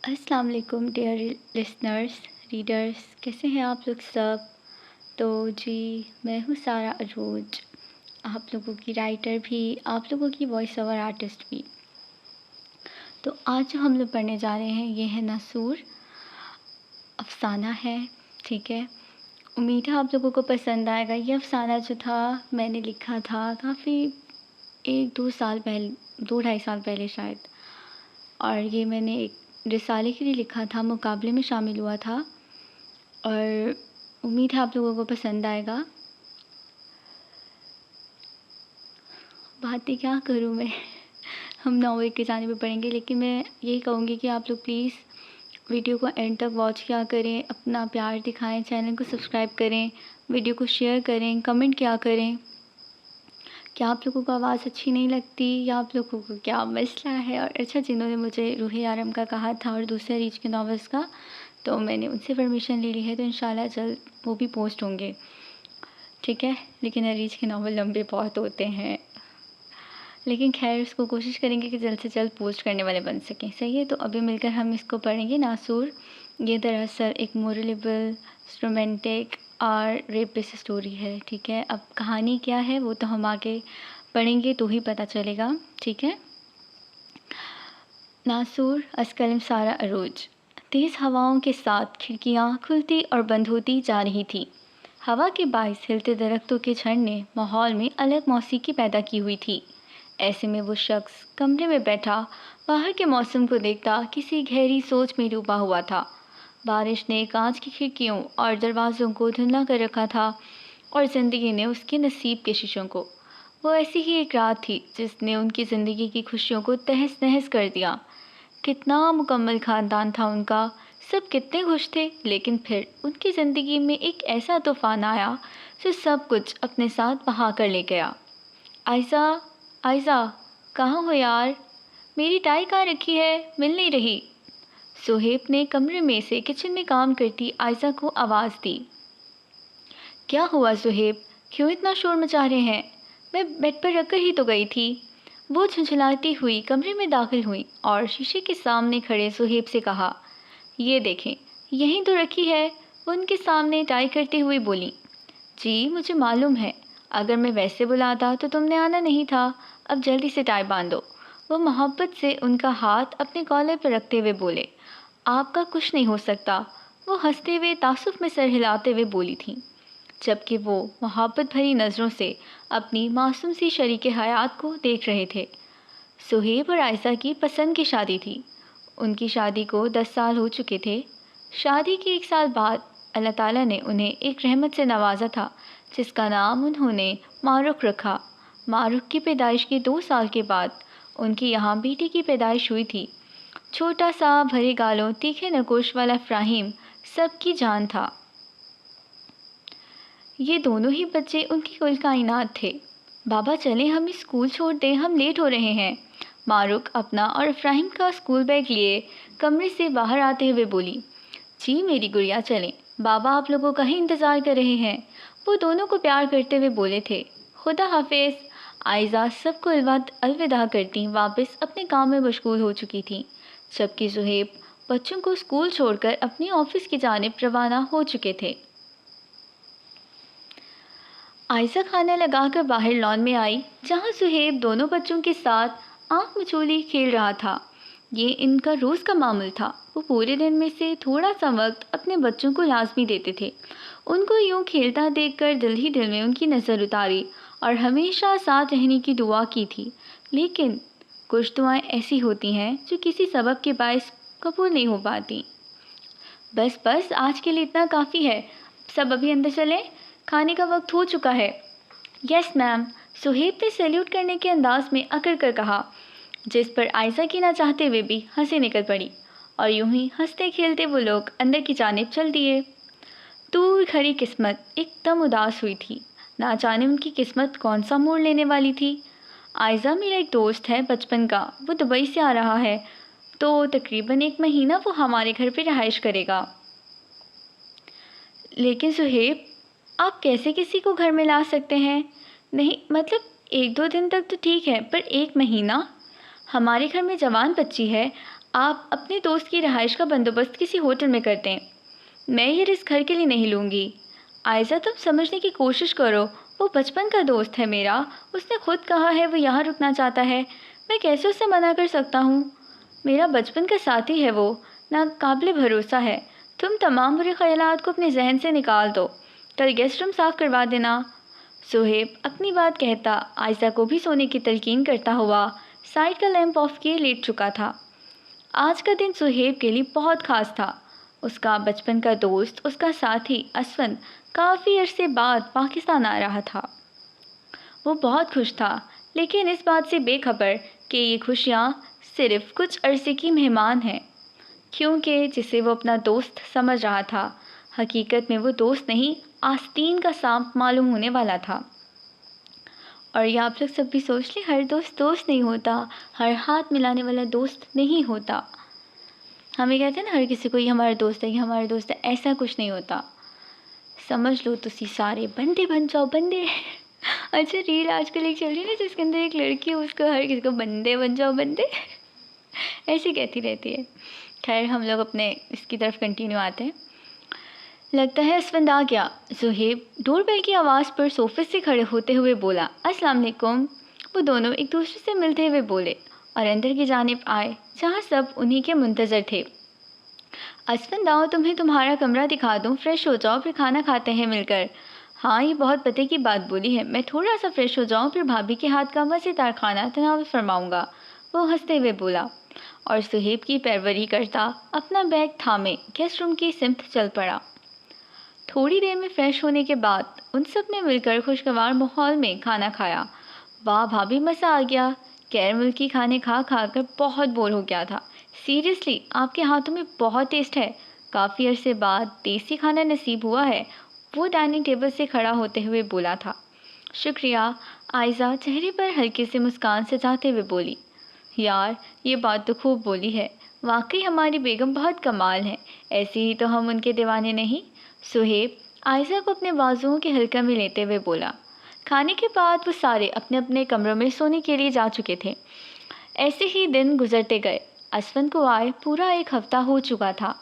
السلام علیکم dear listeners readers, کیسے ہیں آپ لوگ سب؟ تو جی، میں ہوں سارہ عروج، آپ لوگوں کی رائٹر بھی، آپ لوگوں کی وائس اوور آرٹسٹ بھی۔ تو آج جو ہم لوگ پڑھنے جا رہے ہیں یہ ہے ناسور، افسانہ ہے، ٹھیک ہے۔ امید ہے آپ لوگوں کو پسند آئے گا۔ یہ افسانہ جو تھا میں نے لکھا تھا کافی 2-2.5 سال پہلے شاید، اور یہ میں نے ایک رسالے کے لیے لکھا تھا، مقابلے میں شامل ہوا تھا، اور امید ہے آپ لوگوں کو پسند آئے گا۔ باتیں کیا کروں میں ہم ناول کے جانے پہ پڑھیں گے، لیکن میں یہی کہوں گی کہ آپ لوگ پلیز ویڈیو کو اینڈ تک واچ کیا کریں، اپنا پیار دکھائیں، چینل کو سبسکرائب کریں، ویڈیو کو شیئر کریں، کمنٹ کیا کریں۔ کیا آپ لوگوں کو آواز اچھی نہیں لگتی یا آپ لوگوں کو کیا مسئلہ ہے؟ اور اچھا، جنہوں نے مجھے روح یارم کا کہا تھا اور دوسرے ریچ کے ناولس کا، تو میں نے ان سے پرمیشن لے لی ہے، تو انشاءاللہ جلد وہ بھی پوسٹ ہوں گے، ٹھیک ہے۔ لیکن ریچ کے ناول لمبے بہت ہوتے ہیں، لیکن خیر اس کو کوشش کریں گے کہ جلد سے جلد پوسٹ کرنے والے بن سکیں، صحیح ہے۔ تو ابھی مل کر ہم اس کو پڑھیں گے، ناسور۔ یہ دراصل ایک مورلیبل، رومانٹک اور ریپ بیس اسٹوری ہے، ٹھیک ہے۔ اب کہانی کیا ہے وہ تو ہم آگے پڑھیں گے تو ہی پتہ چلے گا، ٹھیک ہے۔ ناسور از قلم سارہ عروج۔ تیز ہواؤں کے ساتھ کھڑکیاں کھلتی اور بند ہوتی جا رہی تھیں۔ ہوا کے باعث ہلتے درختوں کے جھڑ نے ماحول میں الگ موسیقی پیدا کی ہوئی تھی۔ ایسے میں وہ شخص کمرے میں بیٹھا باہر کے موسم کو دیکھتا کسی گہری سوچ میں ڈوبا ہوا تھا۔ بارش نے کانچ کی کھڑکیوں اور دروازوں کو دھندلا کر رکھا تھا، اور زندگی نے اس کے نصیب کے شیشوں کو۔ وہ ایسی ہی ایک رات تھی جس نے ان کی زندگی کی خوشیوں کو تہس نہس کر دیا۔ کتنا مکمل خاندان تھا ان کا، سب کتنے خوش تھے، لیکن پھر ان کی زندگی میں ایک ایسا طوفان آیا جو سب کچھ اپنے ساتھ بہا کر لے گیا۔ آئزہ کہاں ہو یار؟ میری ٹائی کہاں رکھی ہے؟ مل نہیں رہی۔ سہیب نے کمرے میں سے کچن میں کام کرتی آئزہ کو آواز دی۔ کیا ہوا سہیب؟ کیوں اتنا شور مچا رہے ہیں؟ میں بیڈ پر رکھ کر ہی تو گئی تھی۔ وہ جھنجھلاتی ہوئی کمرے میں داخل ہوئی اور شیشے کے سامنے کھڑے سہیب سے کہا، یہ دیکھیں، یہیں تو رکھی ہے۔ وہ ان کے سامنے ٹائی کرتے ہوئے بولی، جی مجھے معلوم ہے، اگر میں ویسے بلاتا تو تم نے آنا نہیں تھا، اب جلدی سے ٹائی باندھو۔ وہ محبت سے ان کا ہاتھ اپنے کالر پر رکھتے ہوئے بولے، آپ کا کچھ نہیں ہو سکتا۔ وہ ہنستے ہوئے تعصب میں سر ہلاتے ہوئے بولی تھیں، جبکہ وہ محبت بھری نظروں سے اپنی معصوم سی شریک حیات کو دیکھ رہے تھے۔ سہیب اور عائزہ کی پسند کی شادی تھی۔ ان کی شادی کو 10 سال ہو چکے تھے۔ شادی کے 1 سال بعد اللہ تعالیٰ نے انہیں ایک رحمت سے نوازا تھا جس کا نام انہوں نے معروق رکھا۔ معروق کی پیدائش کے 2 سال کے بعد ان کی یہاں بیٹی کی پیدائش ہوئی تھی۔ چھوٹا سا بھرے گالوں تیکھے نکوش والا فراہیم سب کی جان تھا۔ یہ دونوں ہی بچے ان کی کل کائنات تھے۔ بابا چلیں ہم اسکول چھوڑ دیں، ہم لیٹ ہو رہے ہیں۔ معروق اپنا اور افراہیم کا اسکول بیگ لیے کمرے سے باہر آتے ہوئے بولی، جی میری گڑیا چلیں، بابا آپ لوگوں کا ہی انتظار کر رہے ہیں۔ وہ دونوں کو پیار کرتے ہوئے بولے تھے، خدا حافظ۔ عائزہ سب کو الوداع کرتی واپس اپنے کام میں مشغول ہو چکی تھیں، جبکہ سہیب بچوں کو اسکول چھوڑ کر اپنی آفس کی جانب روانہ ہو چکے تھے۔ عائزہ کھانا لگا کر باہر لان میں آئی، جہاں سہیب دونوں بچوں کے ساتھ آنکھ مچولی کھیل رہا تھا۔ یہ ان کا روز کا معمول تھا۔ وہ پورے دن میں سے تھوڑا سا وقت اپنے بچوں کو لازمی دیتے تھے۔ ان کو یوں کھیلتا دیکھ کر دل ہی دل میں ان کی نظر اتاری اور ہمیشہ ساتھ رہنے کی دعا کی تھی، لیکن کچھ دعائیں ایسی ہوتی ہیں جو کسی سبب کے باعث قبول نہیں ہو پاتی۔ بس آج کے لیے اتنا کافی ہے، سب ابھی اندر چلیں، کھانے کا وقت ہو چکا ہے۔ یس میم، سہیب نے سیلیوٹ کرنے کے انداز میں اکڑ کر کہا، جس پر عائزہ کی نہ چاہتے ہوئے بھی ہنسی نکل پڑی، اور یوں ہی ہنستے کھیلتے وہ لوگ اندر کی جانب چل دیے۔ دور کھڑی قسمت ایک دم اداس ہوئی تھی، نہ جانے ان کی قسمت کون سا موڑ لینے والی تھی۔ عائزہ میرا ایک دوست ہے بچپن کا، وہ دبئی سے آ رہا ہے، تو تقریباً 1 مہینہ وہ ہمارے گھر پہ رہائش کرے گا۔ لیکن سہیب، آپ کیسے کسی کو گھر میں لا سکتے ہیں؟ نہیں مطلب 1-2 دن تک تو ٹھیک ہے، پر 1 مہینہ؟ ہمارے گھر میں جوان بچی ہے، آپ اپنے دوست کی رہائش کا بندوبست کسی ہوٹل میں کر دیں، میں یہ رسک گھر کے لیے نہیں لوں گی۔ عائزہ تم سمجھنے کی کوشش کرو، وہ بچپن کا دوست ہے میرا، اس نے خود کہا ہے وہ یہاں رکنا چاہتا ہے، میں کیسے اسے منع کر سکتا ہوں؟ میرا بچپن کا ساتھی ہے وہ، ناقابل بھروسہ ہے۔ تم تمام برے خیالات کو اپنے ذہن سے نکال دو، کل گیسٹ روم صاف کروا دینا۔ سہیب اپنی بات کہتا عائزہ کو بھی سونے کی تلقین کرتا ہوا سائڈ کا لیمپ آف کیے لیٹ چکا تھا۔ آج کا دن سہیب کے لیے بہت خاص تھا۔ اس کا بچپن کا دوست، اس کا ساتھی اسفند کافی عرصے بعد پاکستان آ رہا تھا۔ وہ بہت خوش تھا، لیکن اس بات سے بے خبر کہ یہ خوشیاں صرف کچھ عرصے کی مہمان ہیں، کیونکہ جسے وہ اپنا دوست سمجھ رہا تھا، حقیقت میں وہ دوست نہیں، آستین کا سانپ معلوم ہونے والا تھا۔ اور یہ آپ لوگ سب بھی سوچ لیں، ہر دوست دوست نہیں ہوتا، ہر ہاتھ ملانے والا دوست نہیں ہوتا۔ ہمیں کہتے ہیں نا ہر کسی کو یہ ہمارا دوست ہے، یہ ہمارا دوست ہے، ایسا کچھ نہیں ہوتا۔ سمجھ لو تسی سارے بندے بن جاؤ، بندے۔ اچھا ریل آج کل ایک چل رہی ہے نا جس کے اندر ایک لڑکی ہے، اس کو ہر کسی کو بندے بن جاؤ، بندے ایسے کہتی رہتی ہے۔ خیر ہم لوگ اپنے اس کی طرف کنٹینیو آتے ہیں۔ لگتا ہے اسفند آ گیا، سہیب ڈور بیل کی آواز پر صوفے سے کھڑے ہوتے ہوئے بولا۔ السلام علیکم۔ وہ دونوں ایک دوسرے سے ملتے ہوئے بولے اور اندر کی جانب آئے جہاں سب انہی کے منتظر تھے۔ اسفند آؤ تمہیں تمہارا کمرہ دکھا دوں، فریش ہو جاؤ پھر کھانا کھاتے ہیں مل کر۔ ہاں یہ بہت پتے کی بات بولی ہے، میں تھوڑا سا فریش ہو جاؤں پھر بھابھی کے ہاتھ کا مزیدار کھانا تناول فرماؤں گا، وہ ہنستے ہوئے بولا، اور سہیب کی پیروری کرتا اپنا بیگ تھامے گیسٹ روم کی سمت چل پڑا۔ تھوڑی دیر میں فریش ہونے کے بعد ان سب نے مل کر خوشگوار ماحول میں کھانا کھایا۔ واہ بھابھی مزہ آ گیا، غیر ملکی کھانے کھا کھا کر بہت بور ہو گیا تھا، سیریسلی آپ کے ہاتھوں میں بہت ٹیسٹ ہے، کافی عرصے بعد دیسی کھانا نصیب ہوا ہے، وہ ڈائننگ ٹیبل سے کھڑا ہوتے ہوئے بولا تھا۔ شکریہ، عائزہ چہرے پر ہلکے سے مسکان سجاتے ہوئے بولی۔ یار یہ بات تو خوب بولی ہے، واقعی ہماری بیگم بہت کمال ہیں، ایسے ہی تو ہم ان کے دیوانے نہیں۔ سہیب عائزہ کو اپنے بازوؤں کے حلقے میں لیتے ہوئے بولا۔ کھانے کے بعد وہ سارے اپنے اپنے کمروں میں سونے کے لیے جا چکے تھے۔ ایسے ہی دن گزرتے گئے، اسفند کو آئے پورا ایک ہفتہ ہو چکا تھا۔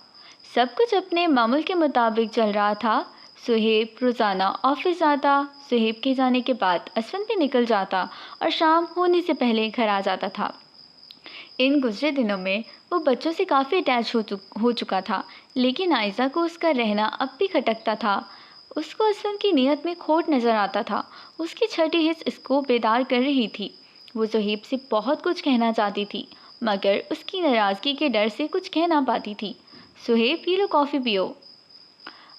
سب کچھ اپنے معمول کے مطابق چل رہا تھا۔ سہیب روزانہ آفس جاتا، سہیب کے جانے کے بعد اسفند بھی نکل جاتا اور شام ہونے سے پہلے گھر آ جاتا تھا۔ ان گزرے دنوں میں وہ بچوں سے کافی اٹیچ ہو چکا تھا، لیکن عائزہ کو اس کا رہنا اب بھی کھٹکتا تھا۔ اس کو اسفند کی نیت میں کھوٹ نظر آتا تھا، اس کی چھٹی حس اس کو بیدار کر رہی تھی۔ وہ سہیب سے بہت کچھ کہنا چاہتی تھی، مگر اس کی ناراضگی کے ڈر سے کچھ کہہ نہ پاتی تھی۔ سہیب پی لو کافی پیو۔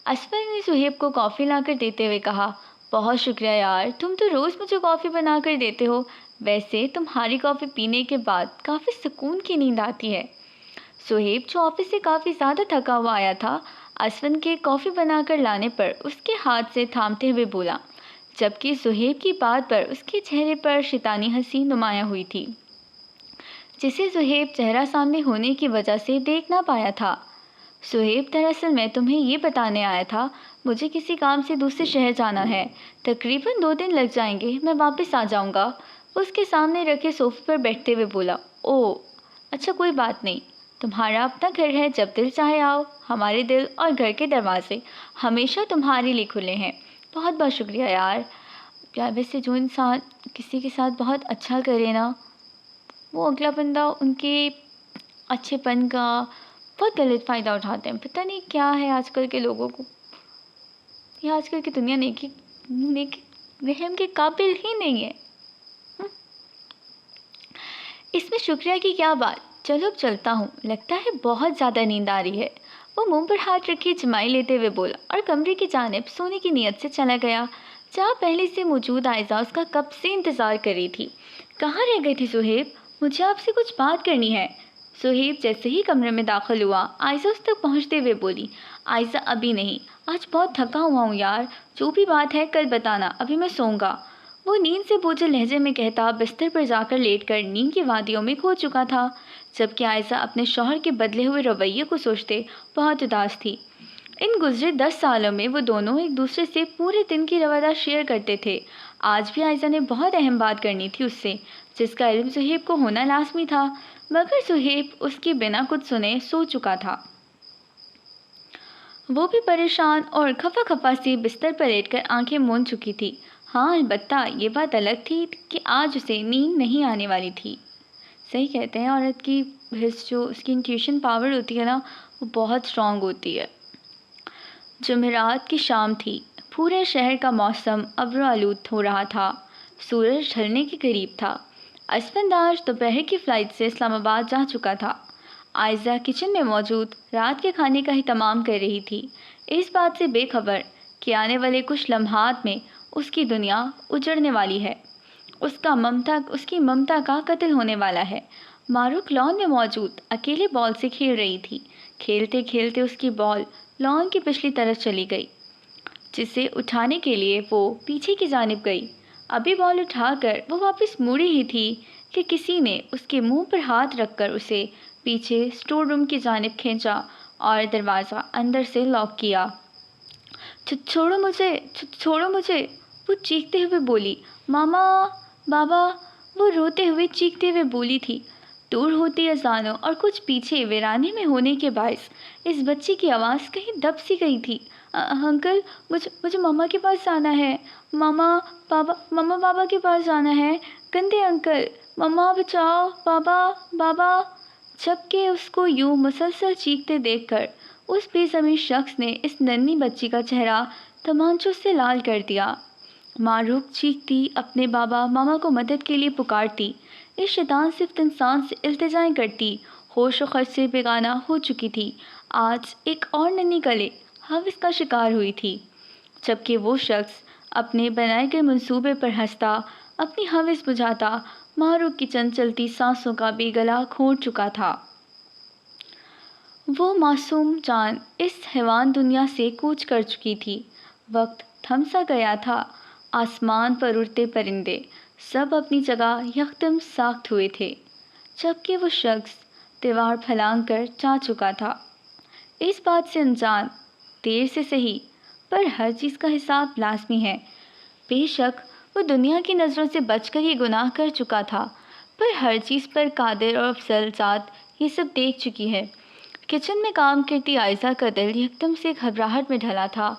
اسفند نے سہیب کو کافی لا کر دیتے ہوئے کہا، بہت شکریہ یار، تم تو روز مجھے کافی بنا کر دیتے ہو، ویسے تمہاری کافی پینے کے بعد کافی سکون کی نیند آتی ہے۔ سہیب جو آفس سے کافی زیادہ تھکا ہوا آیا تھا، اسفند کے کافی بنا کر لانے پر اس کے ہاتھ سے تھامتے ہوئے بولا، جبکہ سہیب کی بات پر اس کے چہرے پر شیطانی ہنسی نمایاں ہوئی تھی، جسے سہیب چہرہ سامنے ہونے کی وجہ سے دیکھ نہ پایا تھا۔ سہیب دراصل میں تمہیں یہ بتانے آیا تھا، مجھے کسی کام سے دوسرے شہر جانا ہے، تقریباً 2 دن لگ جائیں گے، میں واپس آ جاؤں گا۔ اس کے سامنے رکھے صوفے پر بیٹھتے ہوئے بولا، اوہ اچھا کوئی بات نہیں، تمہارا اپنا گھر ہے، جب دل چاہے آؤ، ہمارے دل اور گھر کے دروازے ہمیشہ تمہارے لیے کھلے ہیں۔ بہت بہت شکریہ یار۔ ویسے جو انسان کسی کے ساتھ بہت اچھا کرے نا، وہ اگلا بندہ ان کے اچھے پن کا بہت غلط فائدہ اٹھاتے ہیں۔ پتہ نہیں کیا ہے آج کل کے لوگوں کو، یہ آج کل کی دنیا نیکی رحم کے قابل ہی نہیں ہے۔ اس میں شکریہ کی کیا بات، چلو اب چلتا ہوں، لگتا ہے بہت زیادہ نیند آ رہی ہے، وہ منہ پر ہاتھ رکھے جمائی لیتے ہوئے بولا اور کمرے کی جانب سونے کی نیت سے چلا گیا، جہاں پہلے سے موجود عائزہ اس کا کب سے انتظار کر رہی تھی۔ کہاں رہ گئی تھی سہیب، مجھے آپ سے کچھ بات کرنی ہے۔ سہیب جیسے ہی کمرے میں داخل ہوا، عائزہ اس تک پہنچتے ہوئے بولی، عائزہ ابھی نہیں، آج بہت تھکا ہوا ہوں یار، جو بھی بات ہے کل بتانا، ابھی میں سوؤں گا۔ وہ نیند سے بوجھل لہجے میں کہتا بستر پر جا کر لیٹ کر نیند کی وادیوں میں کھو چکا تھا، جبکہ عائزہ اپنے شوہر کے بدلے ہوئے رویے کو سوچتے بہت اداس تھی۔ ان گزرے 10 سالوں میں وہ دونوں ایک دوسرے سے پورے دن کی روادہ شیئر کرتے تھے۔ آج بھی عائزہ نے بہت اہم بات کرنی تھی اس سے، جس کا علم صہیب کو ہونا لازمی تھا، مگر صہیب اس کی بنا کچھ سنے سو چکا تھا۔ وہ بھی پریشان اور خفا خفا سی بستر پر لیٹ کر آنکھیں مون چکی تھی۔ ہاں البتہ یہ بات الگ تھی کہ آج اسے نیند نہیں آنے والی تھی۔ صحیح کہتے ہیں، عورت کی حس جو اس کی انٹیوشن پاور ہوتی ہے نا، وہ بہت اسٹرانگ ہوتی ہے۔ جمعرات کی شام تھی۔ پورے شہر کا موسم ابر آلود ہو رہا تھا۔ سورج ڈھلنے کے قریب تھا۔ اسفنداج دوپہر کی فلائٹ سے اسلام آباد جا چکا تھا۔ عائزہ کچن میں موجود رات کے کھانے کا اہتمام کر رہی تھی، اس بات سے بے خبر کہ آنے والے کچھ لمحات میں اس کی دنیا اجڑنے والی ہے، اس کی ممتا کا قتل ہونے والا ہے۔ معروق لان میں موجود اکیلے بال سے کھیل رہی تھی۔ کھیلتے کھیلتے اس کی بال لان کی پچھلی طرف چلی گئی، جسے اٹھانے کے لیے وہ پیچھے کی جانب گئی۔ ابھی بال اٹھا کر وہ واپس مڑی ہی تھی کہ کسی نے اس کے منہ پر ہاتھ رکھ کر اسے پیچھے اسٹور روم کی جانب کھینچا اور دروازہ اندر سے لاک کیا۔ چھوڑو مجھے، وہ چیختے ہوئے بولی۔ ماما، بابا، وہ روتے ہوئے چیختے ہوئے بولی تھی۔ دور ہوتی اذانوں اور کچھ پیچھے ویرانے میں ہونے کے باعث اس بچی کی آواز کہیں دب سی گئی تھی۔ انکل، مجھے ماما کے پاس جانا ہے، ماما بابا کے پاس جانا ہے، گندے انکل، ماما بچاؤ، بابا۔ جبکہ اس کو یوں مسلسل چیختے دیکھ کر اس بے زمین شخص نے اس ننھی بچی کا چہرہ تمانچوں سے لال کر دیا۔ معروق چیختی اپنے بابا ماما کو مدد کے لیے پکارتی، اس شیطان صفت انسان سے التجائیں کرتی ہوش و خرچ سے بیگانہ ہو چکی تھی۔ آج ایک اور ننھی کلے ہوس کا شکار ہوئی تھی، جبکہ وہ شخص اپنے بنائے گئے منصوبے پر ہنستا، اپنی ہوس بجھاتا معروق کی چند چلتی سانسوں کا بے گلا کھوٹ چکا تھا۔ وہ معصوم جان اس حیوان دنیا سے کوچ کر چکی تھی۔ وقت تھم سا گیا تھا۔ آسمان پر اڑتے پرندے سب اپنی جگہ یکدم ساخت ہوئے تھے، جبکہ وہ شخص دیوار پھلانگ کر جا چکا تھا۔ اس بات سے انجان، دیر سے سہی، پر ہر چیز کا حساب لازمی ہے۔ بے شک وہ دنیا کی نظروں سے بچ کر یہ گناہ کر چکا تھا، پر ہر چیز پر قادر اور افضل ذات یہ سب دیکھ چکی ہے۔ کچن میں کام کرتی عائزہ کا دل یکدم سے گھبراہٹ میں ڈھلا تھا۔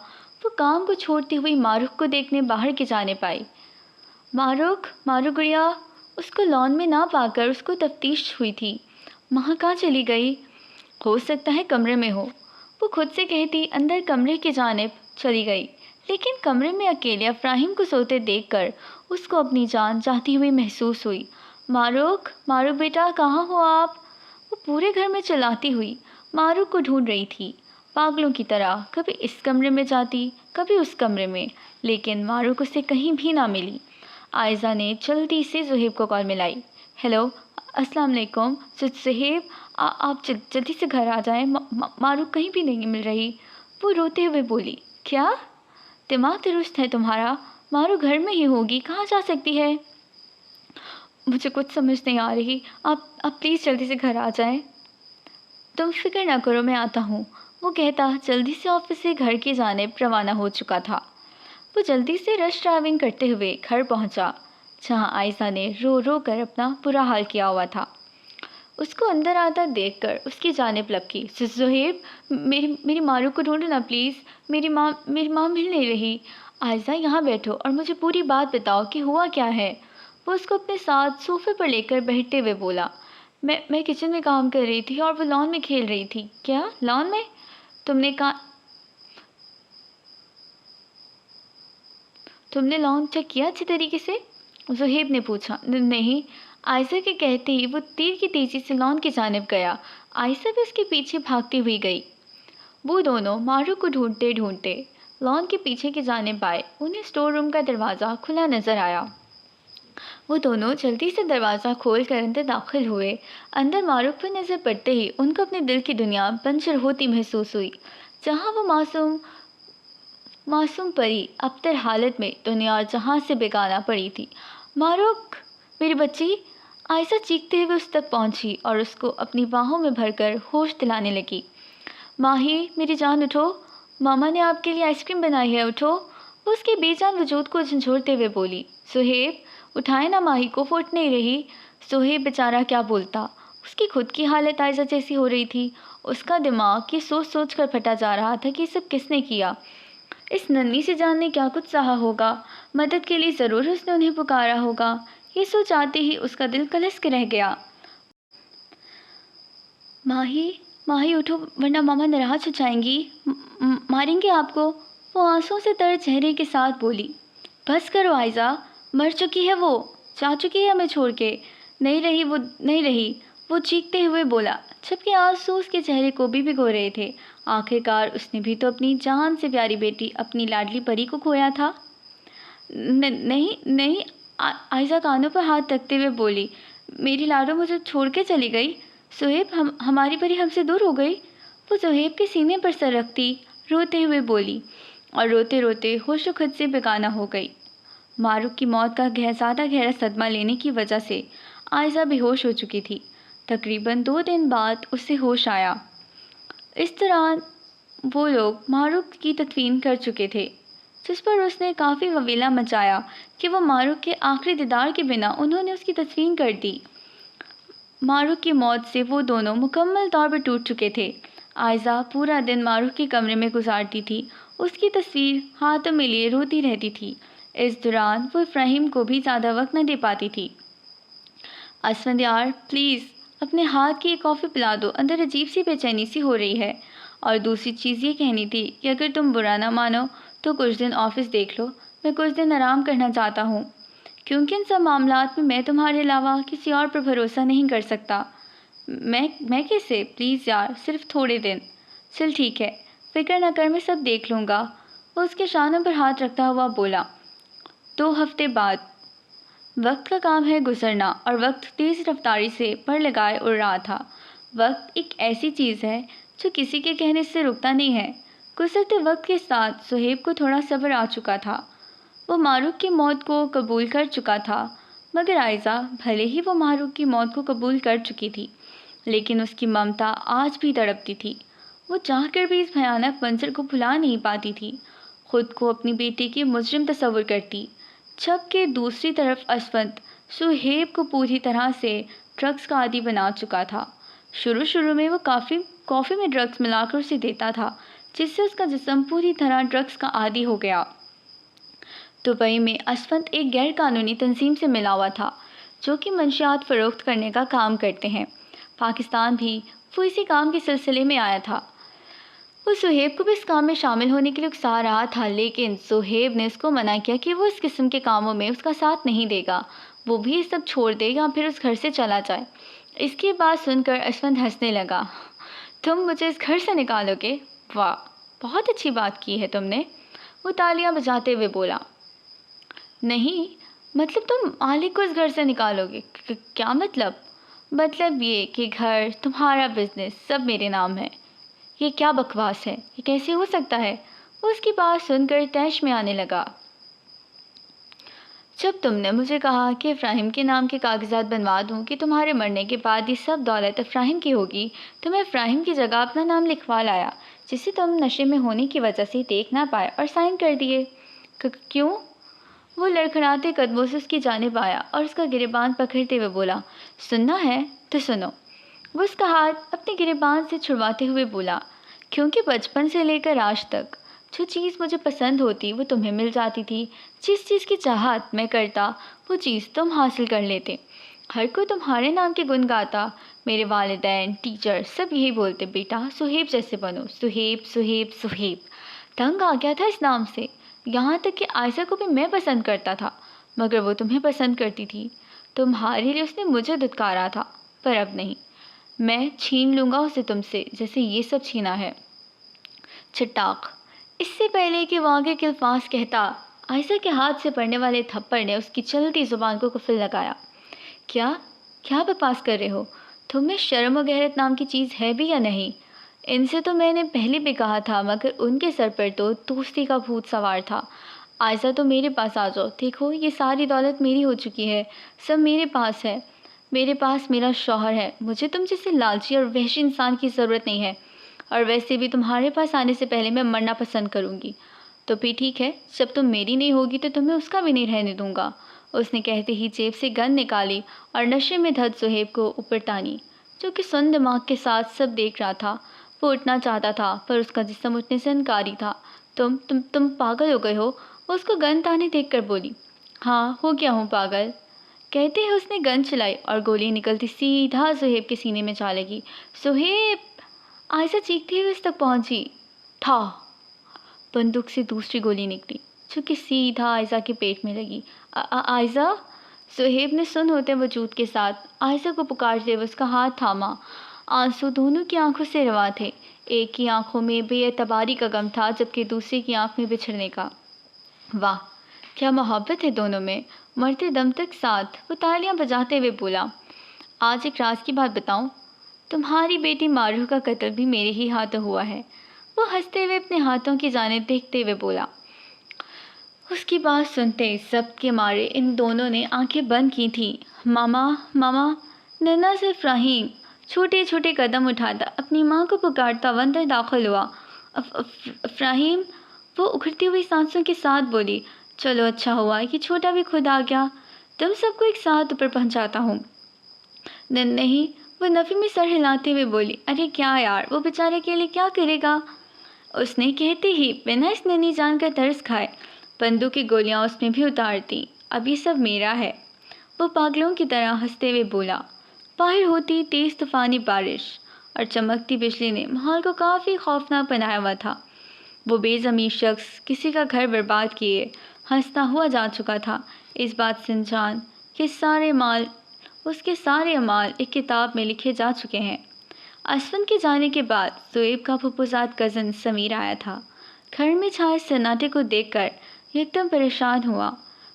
وہ کام کو چھوڑتی ہوئی معروق کو دیکھنے باہر کی جانب آئی۔ معروق گڑیا، اس کو لان میں نہ پا کر اس کو تفتیش ہوئی تھی۔ ماں کہاں چلی گئی؟ ہو سکتا ہے کمرے میں ہو، وہ خود سے کہتی اندر کمرے کی جانب چلی گئی، لیکن کمرے میں اکیلے افراہیم کو سوتے دیکھ کر اس کو اپنی جان جاتی ہوئی محسوس ہوئی۔ معروق بیٹا، کہاں ہو آپ؟ وہ پورے گھر میں چلاتی ہوئی معروق کو ڈھونڈ رہی تھی، پاگلوں کی طرح، کبھی اس کمرے میں جاتی، کبھی اس کمرے میں، لیکن معروق اسے کہیں بھی نہ ملی۔ عائزہ نے جلدی سے صہیب کو کال ملائی۔ ہیلو، السلام علیکم صہیب، آپ جلدی سے گھر آ جائیں، معروق کہیں بھی نہیں مل رہی۔ وہ روتے ہوئے بولی۔ کیا دماغ درست ہے تمہارا؟ معروق گھر میں ہی ہوگی، کہاں جا سکتی ہے؟ مجھے کچھ سمجھ نہیں آ رہی، آپ پلیز جلدی سے گھر آ جائیں۔ تم فکر نہ کرو، میں آتا ہوں، وہ کہتا جلدی سے آفس سے گھر کی جانب روانہ ہو چکا تھا۔ وہ جلدی سے رش ڈرائیونگ کرتے ہوئے گھر پہنچا، جہاں عائزہ نے رو رو کر اپنا برا حال کیا ہوا تھا۔ اس کو اندر آتا دیکھ کر اس کی جانب لپکی۔ صہیب، میری معروق کو ڈھونڈو نا پلیز، میری ماں مل نہیں رہی۔ عائزہ، یہاں بیٹھو اور مجھے پوری بات بتاؤ کہ ہوا کیا ہے۔ وہ اس کو اپنے ساتھ صوفے پر لے کر بیٹھتے ہوئے بولا۔ میں کچن میں کام کر رہی تھی اور وہ لان میں کھیل رہی تھی۔ کیا لان میں؟ تم نے لان چیک کیا اچھی طریقے سے؟ صہیب نے پوچھا۔ نہیں، عائزہ کے کہتے ہی وہ تیر کی تیزی سے لان کی جانب گیا۔ عائزہ بھی اس کے پیچھے بھاگتی ہوئی گئی۔ وہ دونوں معروق کو ڈھونڈتے ڈھونڈتے لان کے پیچھے کی جانب آئے۔ انہیں اسٹور روم کا دروازہ کھلا نظر آیا۔ وہ دونوں جلدی سے دروازہ کھول کر اندر داخل ہوئے۔ اندر معروق پر نظر پڑتے ہی ان کو اپنے دل کی دنیا بنجر ہوتی محسوس ہوئی، جہاں وہ معصوم پری ابتر حالت میں دنیا اور جہاں سے بیگانہ پڑی تھی۔ معروق، میری بچی! عائزہ چیختے ہوئے اس تک پہنچی اور اس کو اپنی باہوں میں بھر کر ہوش دلانے لگی۔ ماہی، میری جان اٹھو، ماما نے آپ کے لیے آئس کریم بنائی ہے، اٹھو، وہ اس کے بے جان وجود کو جھنجھوڑتے ہوئے بولی۔ سہیب اٹھائے نا ماہی کو، وہ اٹھ نہیں رہی۔ سہیب بیچارہ کیا بولتا، اس کی خود کی حالت عائزہ جیسی ہو رہی تھی۔ اس کا دماغ یہ سوچ سوچ کر پھٹا جا رہا تھا کہ یہ سب کس نے کیا، اس ننھی سی جان نے کیا کچھ سہا ہوگا، مدد کے لیے ضرور اس نے انہیں پکارا ہوگا۔ یہ سوچ آتے ہی اس کا دل کلس کے رہ گیا۔ ماہی ماہی اٹھو ورنہ ماما ناراض ہو جائیں گی، ماریں گے آپ کو، وہ آنسوں سے تر چہرے کے ساتھ بولی۔ بس کرو عائزہ، مر چکی ہے وہ، جا چکی ہے ہمیں چھوڑ کے، نہیں رہی، وہ چیختے ہوئے بولا، جبکہ آنسو اس کے چہرے کو بھی بھگو رہے تھے۔ آخر کار اس نے بھی تو اپنی جان سے پیاری بیٹی، اپنی لاڈلی پری کو کھویا تھا۔ نہیں، عائزہ کانوں پر ہاتھ رکھتے ہوئے بولی، میری لاڈو مجھے چھوڑ کے چلی گئی، سہیب ہماری پری ہم سے دور ہو گئی۔ وہ سہیب کے سینے پر سر رکھتی روتے ہوئے بولی، اور روتے روتے ہوش و خود سے بیگانہ ہو گئی۔ ماروق کی موت کا زیادہ گہرا صدمہ لینے کی وجہ سے عائزہ بے ہوش ہو چکی تھی۔ تقریباً 2 دن بعد اسے ہوش آیا۔ اس دوران وہ لوگ ماروق کی تدفین کر چکے تھے، جس پر اس نے کافی وویلا مچایا کہ وہ ماروق کے آخری دیدار کے بنا انہوں نے اس کی تدفین کر دی۔ ماروق کی موت سے وہ دونوں مکمل طور پر ٹوٹ چکے تھے۔ عائزہ پورا دن ماروق کے کمرے میں گزارتی تھی، اس کی تصویر ہاتھوں میں لیے روتی رہتی تھی۔ اس دوران وہ افراہیم کو بھی زیادہ وقت نہ دے پاتی تھی۔ اسفند یار پلیز اپنے ہاتھ کی ایک کافی پلا دو، اندر عجیب سی بے چینی سی ہو رہی ہے۔ اور دوسری چیز یہ کہنی تھی کہ اگر تم برا نہ مانو تو کچھ دن آفس دیکھ لو، میں کچھ دن آرام کرنا چاہتا ہوں، کیونکہ ان سب معاملات میں تمہارے علاوہ کسی اور پر بھروسہ نہیں کر سکتا۔ میں کیسے؟ پلیز یار، صرف تھوڑے دن۔ چل ٹھیک ہے، فکر نہ کر، میں سب دیکھ لوں گا۔ وہ اس کے شانوں پر ہاتھ رکھتا ہوا بولا۔ 2 ہفتے بعد۔ وقت کا کام ہے گزرنا، اور وقت تیز رفتاری سے پر لگائے اڑ رہا تھا۔ وقت ایک ایسی چیز ہے جو کسی کے کہنے سے رکتا نہیں ہے۔ گزرتے وقت کے ساتھ سہیب کو تھوڑا صبر آ چکا تھا۔ وہ ماروق کی موت کو قبول کر چکا تھا، مگر عائزہ بھلے ہی وہ ماروق کی موت کو قبول کر چکی تھی، لیکن اس کی ممتا آج بھی تڑپتی تھی۔ وہ چاہ کر بھی اس بھیانک منظر کو بھلا نہیں پاتی تھی۔ خود کو اپنی بیٹی کی مجرم تصور کرتی، جبکہ دوسری طرف اسفند سہیب کو پوری طرح سے ڈرگس کا عادی بنا چکا تھا۔ شروع میں وہ کافی میں ڈرگس ملا کر اسے دیتا تھا، جس سے اس کا جسم پوری طرح ڈرگس کا عادی ہو گیا۔ دبئی میں اسفند ایک غیر قانونی تنظیم سے ملا ہوا تھا جو کہ منشیات فروخت کرنے کا کام کرتے ہیں۔ پاکستان بھی وہ اسی کام کے سلسلے میں آیا تھا۔ وہ سہیب کو بھی اس کام میں شامل ہونے کے لیے اکسا رہا تھا، لیکن سہیب نے اس کو منع کیا کہ وہ اس قسم کے کاموں میں اس کا ساتھ نہیں دے گا، وہ بھی یہ سب چھوڑ دے یا پھر اس گھر سے چلا جائے۔ اس کی بات سن کر اسفند ہنسنے لگا۔ تم مجھے اس گھر سے نکالو گے؟ واہ، بہت اچھی بات کی ہے تم نے، وہ تالیاں بجاتے ہوئے بولا۔ نہیں، مطلب تم مالک کو اس گھر سے نکالو گے؟ کیا مطلب؟ مطلب یہ کہ گھر، تمہارا بزنس سب میرے نام ہے۔ یہ کیا بکواس ہے، یہ کیسے ہو سکتا ہے؟ وہ اس کی بات سن کر طیش میں آنے لگا۔ جب تم نے مجھے کہا کہ افراہیم کے نام کے کاغذات بنوا دوں کہ تمہارے مرنے کے بعد یہ سب دولت افراہیم کی ہوگی، تو میں افراہیم کی جگہ اپنا نام لکھوا لایا، جسے تم نشے میں ہونے کی وجہ سے دیکھ نہ پائے، اور سائن کر دیے۔ کیوں؟ وہ لڑکھڑاتے قدموں سے اس کی جانب آیا اور اس کا گریبان پکڑتے ہوئے بولا، سننا ہے تو سنو۔ وہ اس کا ہاتھ اپنے گریبان سے چھڑواتے ہوئے بولا، کیونکہ بچپن سے لے کر آج تک جو چیز مجھے پسند ہوتی وہ تمہیں مل جاتی تھی، جس چیز کی چاہت میں کرتا وہ چیز تم حاصل کر لیتے۔ ہر کوئی تمہارے نام کے گن گاتا، میرے والدین، ٹیچر سب یہی بولتے، بیٹا سہیب جیسے بنو، سہیب سہیب سہیب۔ تنگ آ گیا تھا اس نام سے، یہاں تک کہ عائزہ کو بھی میں پسند کرتا تھا، مگر وہ تمہیں پسند کرتی تھی۔ تمہارے لیے اس نے مجھے دھتکارا تھا، پر اب نہیں، میں چھین لوں گا اسے تم سے، جیسے یہ سب چھینا ہے۔ چٹاق۔ اس سے پہلے کہ وہ آگے کے الفاظ کہتا، عائزہ کے ہاتھ سے پڑنے والے تھپڑ نے اس کی چلتی زبان کو قفل لگایا۔ کیا بکواس کر رہے ہو؟ تم میں شرم و غیرت نام کی چیز ہے بھی یا نہیں؟ ان سے تو میں نے پہلے بھی کہا تھا، مگر ان کے سر پر تو دوستی کا بھوت سوار تھا۔ عائزہ تو میرے پاس آ جاؤ، دیکھو یہ ساری دولت میری ہو چکی ہے، سب میرے پاس ہے، میرے پاس میرا شوہر ہے، مجھے تم جیسے لالچی اور وحشی انسان کی ضرورت نہیں ہے، اور ویسے بھی تمہارے پاس آنے سے پہلے میں مرنا پسند کروں گی۔ تو پھر ٹھیک ہے، جب تم میری نہیں ہوگی تو تمہیں اس کا بھی نہیں رہنے دوں گا۔ اس نے کہتے ہی جیب سے گن نکالی اور نشے میں دھت صہیب کو اوپر تانی، جو کہ سن دماغ کے ساتھ سب دیکھ رہا تھا۔ وہ اٹھنا چاہتا تھا پر اس کا جسم اٹھنے سے انکاری تھا۔ تم پاگل ہو گئے ہو؟ وہ اس کو گن تانے دیکھ کر بولی۔ ہاں، ہو گیا ہوں پاگل، کہتے ہی اس نے گن چلائی اور گولی نکلتی سیدھا صہیب کے سینے میں جا لگی۔ صہیب! عائشہ چیختی ہوئی اس تک پہنچی۔ ٹھا! بندوق سے دوسری گولی نکلی جو کہ سیدھا عائشہ کے پیٹ میں لگی۔ عائشہ! صہیب نے سن ہوتے وجود کے ساتھ عائشہ کو پکارتے ہوئے اس کا ہاتھ تھاما۔ آنسو دونوں کی آنکھوں سے رواں تھے۔ ایک کی آنکھوں میں بے اعتباری کا غم تھا جبکہ دوسری کی آنکھ میں بچھڑنے کا۔ واہ، کیا محبت ہے دونوں میں! مرتے دم تک ساتھ، وہ تالیاں بجاتے ہوئے بولا۔ آج ایک راز کی بات بتاؤں؟ تمہاری بیٹی ماروح کا قتل بھی میرے ہی ہاتھوں ہوا ہے۔ وہ ہنستے ہوئے اپنے ہاتھوں کی جانب دیکھتے ہوئے بولا۔ اس کی بات سنتے ضبط کے مارے ان دونوں نے آنکھیں بند کی تھیں۔ ماما! ننھا سا افراہیم چھوٹے چھوٹے قدم اٹھاتا اپنی ماں کو پکارتا وہ اندر داخل ہوا۔ افراہیم! وہ اکھڑتی ہوئی سانسوں کے ساتھ بولی۔ چلو اچھا ہوا کہ چھوٹا بھی خود آ گیا، تم سب کو ایک ساتھ اوپر پہنچاتا ہوں۔ نہیں، وہ نفی میں سر ہلاتے ہوئے بولی۔ ارے کیا یار، وہ بیچارے کے لیے کیا کرے گا؟ اس نے کہتے ہی بنا اس ننھی جان کا ترس کھائے بندوق کی گولیاں اس میں بھی اتار دیں۔ اب یہ سب میرا ہے، وہ پاگلوں کی طرح ہنستے ہوئے بولا۔ باہر ہوتی تیز طوفانی بارش اور چمکتی بجلی نے ماحول کو کافی خوفناک بنایا ہوا تھا۔ وہ بے ضمیر شخص کسی کا گھر برباد کیے ہنستا ہوا جا چکا تھا، اس بات سے انجان کہ اس کے سارے اعمال ایک کتاب میں لکھے جا چکے ہیں۔ اسفن کے جانے کے بعد صہیب کا پھپھوزاد کزن سمیر آیا تھا۔ گھر میں چھائے سناٹے کو دیکھ کر یکدم پریشان ہوا۔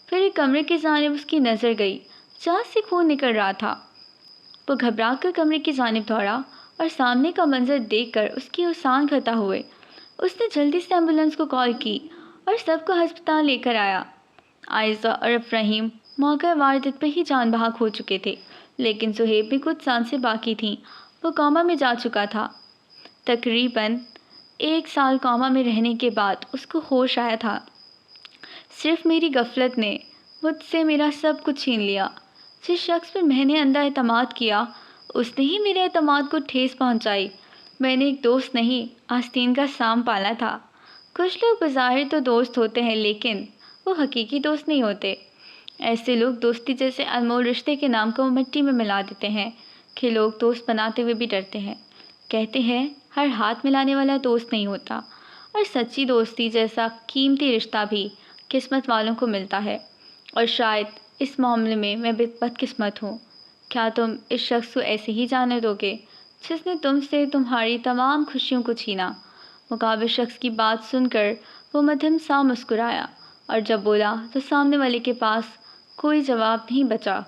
پھر ایک کمرے کی جانب اس کی نظر گئی جہاں سے خون نکل رہا تھا۔ وہ گھبرا کر کمرے کی جانب دوڑا اور سامنے کا منظر دیکھ کر اس کی اوسان کھتا ہوئے اس نے جلدی سے ایمبولینس کو کال کی اور سب کو ہسپتال لے کر آیا۔ عائشہ اور افراہیم موقع واردات پہ ہی جان بحق ہو چکے تھے، لیکن صہیب میں کچھ سانسیں باقی تھیں۔ وہ کوما میں جا چکا تھا۔ تقریباً 1 سال کوما میں رہنے کے بعد اس کو ہوش آیا تھا۔ صرف میری غفلت نے مجھ سے میرا سب کچھ چھین لیا۔ جس شخص پر میں نے اندھا اعتماد کیا اس نے ہی میرے اعتماد کو ٹھیس پہنچائی۔ میں نے ایک دوست نہیں، آستین کا سام پالا تھا۔ کچھ لوگ بظاہر تو دوست ہوتے ہیں لیکن وہ حقیقی دوست نہیں ہوتے۔ ایسے لوگ دوستی جیسے انمول رشتے کے نام کو مٹی میں ملا دیتے ہیں کہ لوگ دوست بناتے ہوئے بھی ڈرتے ہیں۔ کہتے ہیں ہر ہاتھ ملانے والا دوست نہیں ہوتا، اور سچی دوستی جیسا قیمتی رشتہ بھی قسمت والوں کو ملتا ہے، اور شاید اس معاملے میں بدقسمت ہوں۔ کیا تم اس شخص کو ایسے ہی جانے دو گے جس نے تم سے تمہاری تمام خوشیوں کو چھینا؟ مقابل شخص کی بات سن کر وہ مدھم سا مسکرایا، اور جب بولا تو سامنے والے کے پاس کوئی جواب نہیں بچا۔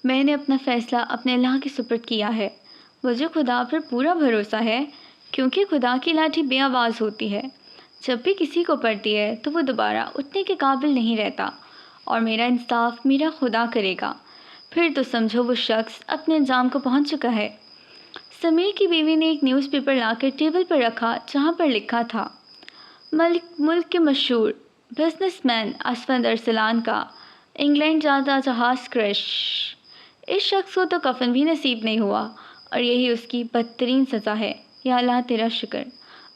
میں نے اپنا فیصلہ اپنے اللہ کے سپرد کیا ہے۔ مجھے خدا پر پورا بھروسہ ہے، کیونکہ خدا کی لاٹھی بے آواز ہوتی ہے۔ جب بھی کسی کو پڑتی ہے تو وہ دوبارہ اٹھنے کے قابل نہیں رہتا، اور میرا انصاف میرا خدا کرے گا۔ پھر تو سمجھو وہ شخص اپنے انجام کو پہنچ چکا ہے۔ سمیر کی بیوی نے ایک نیوز پیپر لا کر ٹیبل پر رکھا جہاں پر لکھا تھا، ملک کے مشہور بزنس مین اسفند ارسلان کا انگلینڈ جاتا جہاز کریش۔ اس شخص کو تو کفن بھی نصیب نہیں ہوا، اور یہی اس کی بدترین سزا ہے۔ یا اللہ تیرا شکر،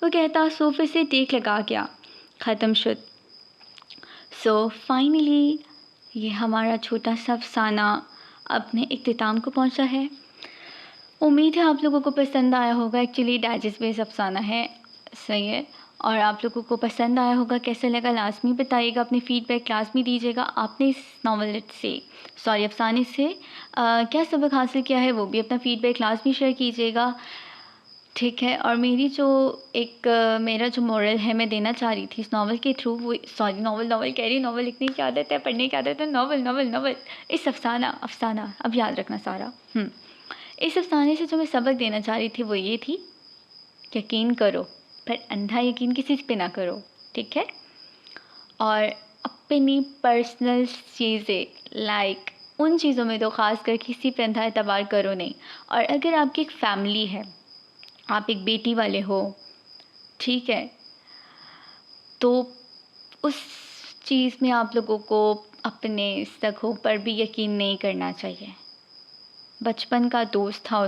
وہ کہتا صوفے سے ٹیک لگا گیا۔ ختم شد۔ فائنلی یہ ہمارا چھوٹا سا افسانہ اپنے اختتام کو پہنچا ہے۔ امید ہے آپ لوگوں کو پسند آیا ہوگا۔ ایکچولی ڈائجسٹ بیس افسانہ ہے، صحیح ہے، اور آپ لوگوں کو پسند آیا ہوگا۔ کیسے لگا لازمی بتائیے گا، اپنی فیڈ بیک لازمی دیجیے گا۔ آپ نے اس افسانے سے کیا سبق حاصل کیا ہے وہ بھی اپنا فیڈ بیک لازمی شیئر کیجیے گا، ٹھیک ہے۔ اور میرا جو مورل ہے میں دینا چاہ رہی تھی اس ناول کے تھرو، وہ ناول کہہ رہی، ناول لکھنے کی عادت ہے، پڑھنے کی عادت ہے، ناول اس افسانہ اب یاد رکھنا سارا۔ اس افسانے سے جو میں سبق دینا چاہ رہی تھی وہ یہ تھی، یقین کرو پر اندھا یقین کسی پہ نہ کرو، ٹھیک ہے۔ اور اپنی پرسنل چیزیں لائک ان چیزوں میں تو خاص کر کسی پہ اندھا اعتبار کرو نہیں۔ اور اگر آپ کی ایک فیملی ہے، آپ ایک بیٹی والے ہو، ٹھیک ہے، تو اس چیز میں آپ لوگوں کو اپنے سگوں پر بھی یقین نہیں کرنا چاہیے۔ بچپن کا دوست تھا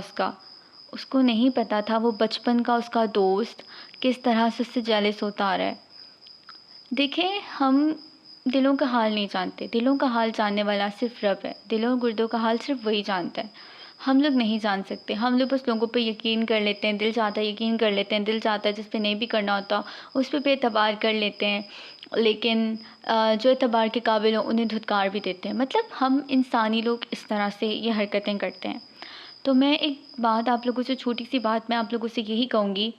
اس کو نہیں پتہ تھا وہ بچپن کا اس کا دوست کس طرح سے اس سے جیلس ہوتا آ رہا ہے۔ دیکھیں، ہم دلوں کا حال نہیں جانتے، دلوں کا حال جاننے والا صرف رب ہے، دلوں اور گردوں کا حال صرف وہی جانتا ہے، ہم لوگ نہیں جان سکتے۔ ہم لوگ بس لوگوں پہ یقین کر لیتے ہیں، دل چاہتا ہے یقین کر لیتے ہیں، دل چاہتا ہے جس پہ نہیں بھی کرنا ہوتا اس پہ بھی اعتبار کر لیتے ہیں، لیکن جو اعتبار کے قابل ہوں انہیں دھتکار بھی دیتے ہیں۔ مطلب ہم انسانی لوگ اس طرح سے یہ حرکتیں کرتے ہیں۔ تو میں ایک بات آپ لوگوں سے، چھوٹی سی بات میں آپ لوگوں سے یہی کہوں گی،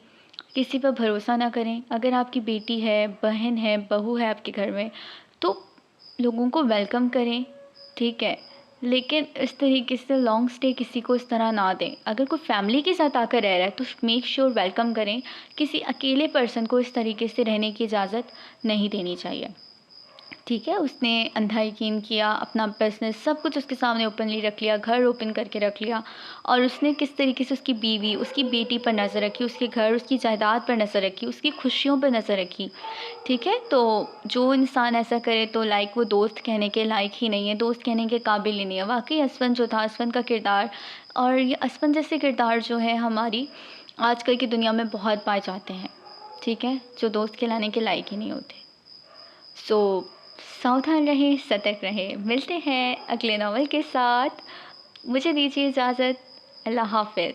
کسی پر بھروسہ نہ کریں۔ اگر آپ کی بیٹی ہے، بہن ہے، بہو ہے آپ کے گھر میں، تو لوگوں کو ویلکم کریں، ٹھیک ہے، لیکن اس طریقے سے لانگ سٹے کسی کو اس طرح نہ دیں۔ اگر کوئی فیملی کے ساتھ آ کر رہ رہا ہے تو میک شیور ویلکم کریں، کسی اکیلے پرسن کو اس طریقے سے رہنے کی اجازت نہیں دینی چاہیے، ٹھیک ہے۔ اس نے اندھا یقین کیا، اپنا بزنس سب کچھ اس کے سامنے اوپنلی رکھ لیا، گھر اوپن کر کے رکھ لیا، اور اس نے کس طریقے سے اس کی بیوی، اس کی بیٹی پر نظر رکھی، اس کے گھر، اس کی جائیداد پر نظر رکھی، اس کی خوشیوں پر نظر رکھی، ٹھیک ہے۔ تو جو انسان ایسا کرے تو وہ دوست کہنے کے لائق ہی نہیں ہے، دوست کہنے کے قابل ہی نہیں ہے۔ واقعی اسفند جو تھا، اسفند کا کردار، اور یہ اسفند جیسے کردار جو ہے ہماری آج کل کی دنیا میں بہت پائے جاتے ہیں، ٹھیک ہے، جو دوست کہلانے کے لائق ہی نہیں ہوتے۔ سو ساودھان رہیں، سترک رہیں۔ ملتے ہیں اگلے ناول کے ساتھ، مجھے دیجیے اجازت، اللہ حافظ۔